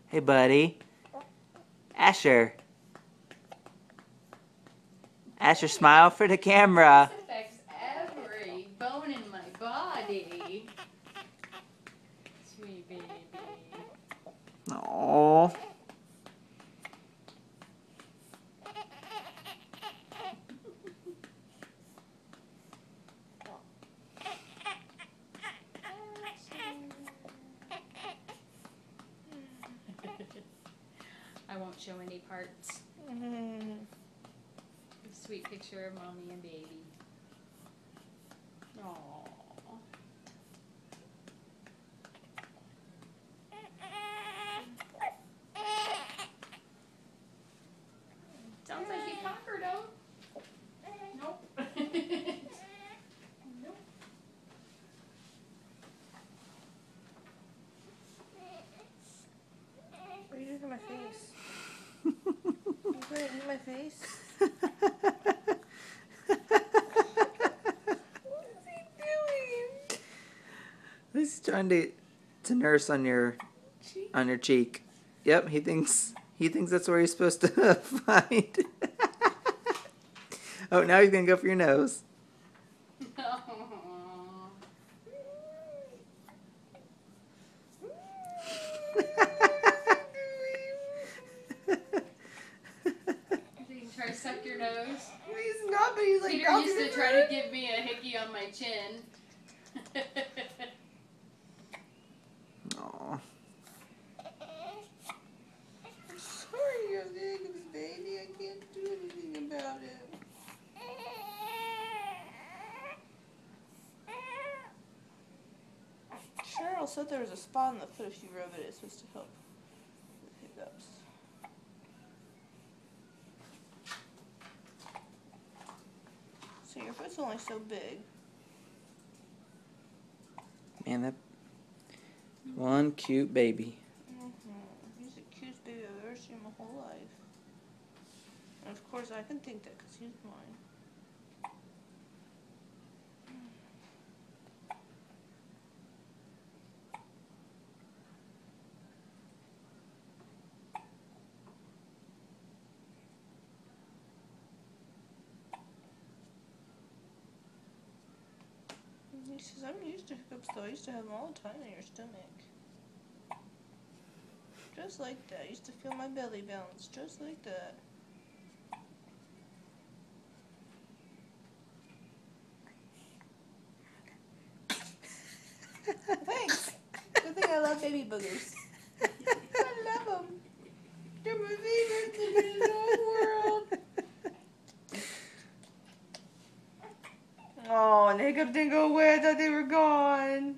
Hey, buddy. Asher. Asher, smile for the camera. This affects every bone in my body. Sweet baby. Aww. I won't show any parts. A sweet picture of mommy and baby. Aww. Sounds like you conquered him. Nope. Nope. What are you doing to my face? You put it in my face? What is he doing? He's trying to nurse on your cheek. Yep, he thinks that's where he's supposed to find. Oh, now he's gonna go for your nose. Try to suck your nose. He's not, but he's like... Peter used to try to give me a hickey on my chin. Aww. I'm sorry, you're Hiccups, baby. I can't do anything about it. Cheryl said there was a spot on the foot if you rub it. It's supposed to help with hiccups. So your foot's only so big. Man, that one cute baby. He's the cutest baby I've ever seen in my whole life. And of course I can think that because he's mine. He says, I'm used to hiccups though. I used to have them all the time in your stomach. Just like that. I used to feel my belly bounce. Just like that. Thanks. Good thing I love baby boogers. I love them. They're my favorite thing in the whole world. Oh, and the hiccups didn't go away. I thought they were gone.